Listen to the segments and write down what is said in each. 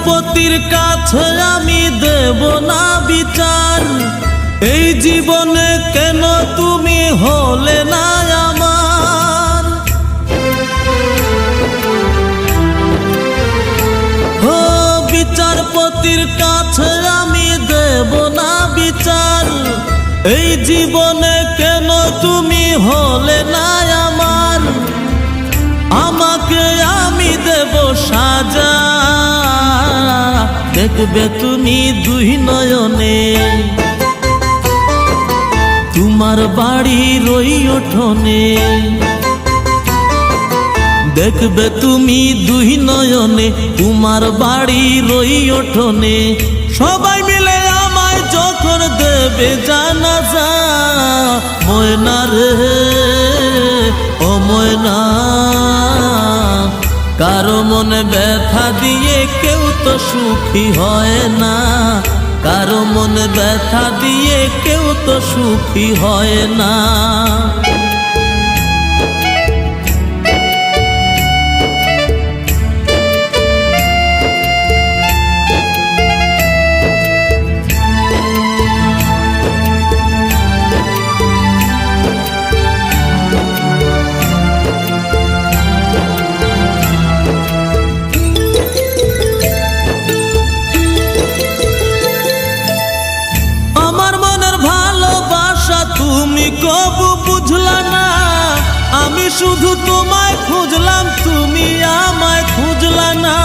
বিচারপতির কাছে আমি দেব না বিচার, এই জীবনে কেন তুমি হলে না আমার। ও বিচারপতির কাছে আমি দেব না বিচার, এই জীবনে কেন তুমি হলে না আমার। আমাকে আমি দেব সাজা, দেখবে তুমি দুই নয়নে, তোমার বাড়ির ওই উঠোনে। দেখবে তুমি দুই নয়নে, তোমার বাড়ির ওই উঠোনে। সবাই মিলে আমায় যখন দেবে জানাজা, ময়না রে ও ময়না, কারো মনে ব্যথা দিয়ে কেউ তো সুখী হয় না, কারো মনে ব্যথা দিয়ে কেউ তো সুখী হয় না। তুমি কবু বুঝলা না, আমি শুধু তোমায় খুঁজলাম, তুমি আমায় খুঁজলা না।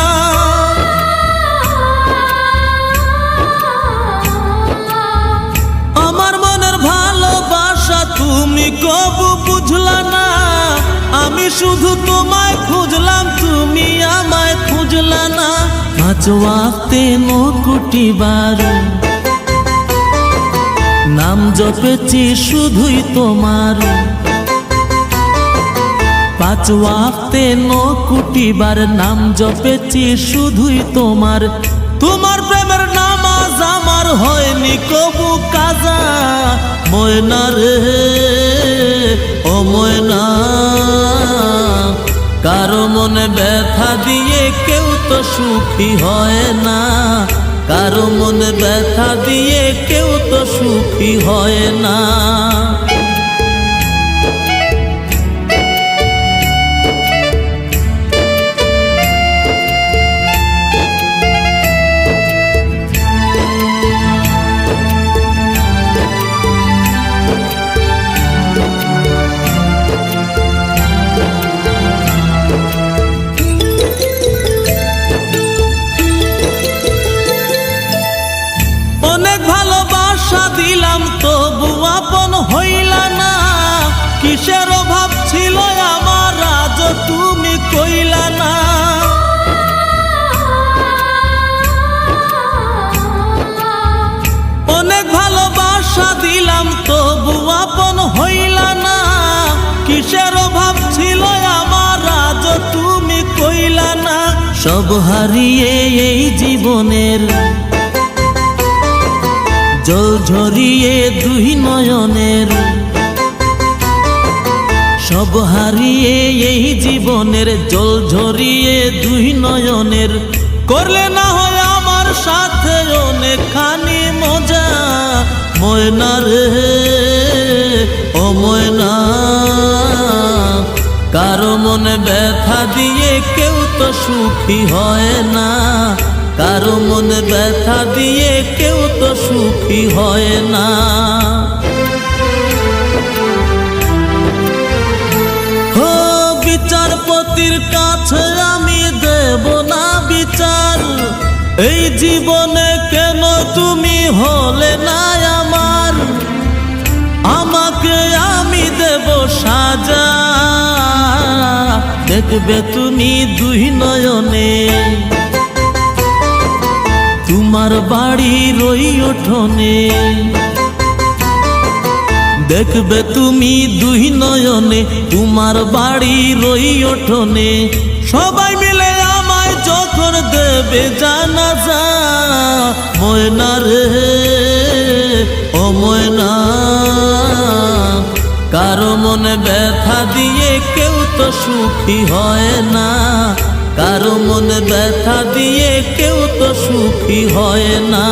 আমার মনের ভালোবাসা তুমি কবু বুঝলা না, আমি শুধু তোমায় খুঁজলাম, তুমি আমায় খুঁজলা না। পাঁচ ওয়াক্তে 9 কোটি বার নাম জপেছি শুধুই তোমার, 5 ওয়াক্তে 9 কোটি বার নাম জপেছি শুধুই তোমার। তোমার প্রেমের নামাজ আমার হয়নি কবু কাজা, ময়না রে ও ময়না, কারো মনে ব্যথা দিয়ে কেউ তো সুখী হয় না, কারো মনে ব্যথা দিয়ে কেউ তো সুখী হয় না। অনেক ভালোবাসা দিলাম তবু আপন হইলা না, কিসের অভাব ছিল আমার আজ তুমি কইলা না। অনেক ভালোবাসা দিলাম তবু আপন হইলা না, কিসের অভাব ছিল আমার আজ তুমি কইলা না। সব হারিয়ে এই জীবনের জল ঝরিয়ে দুই নয়নের, সব হারিয়ে এই জীবনের জল ঝরিয়ে দুই নয়নের। করলে না হয় আমার সাথে অনেকখানি মজা, ময়না রে ও ময়না, কারো মনে ব্যথা দিয়ে কেউ তো সুখী হয় না, কারো মনে ব্যথা দিয়ে কেউ তো সুখী হয় না। ও বিচারপতির কাছে আমি দেব না বিচার, এই জীবনে কেন তুমি হলে না আমার। আমাকে আমি দেব সাজা, দেখবে তুমি দুই নয়নে, তোমার বাড়ির ওই উঠোনে। দেখবে তুমি দুই নয়নে, তোমার বাড়ির ওই উঠোনে। সবাই মিলে আমায় যখন দেবে জানাজা, ময়না রে ও ময়না, কারো মনে ব্যথা দিয়ে কেউ তো সুখী হয় না, কারো মনে ব্যথা দিয়ে কেউ তো সুখী হয় না।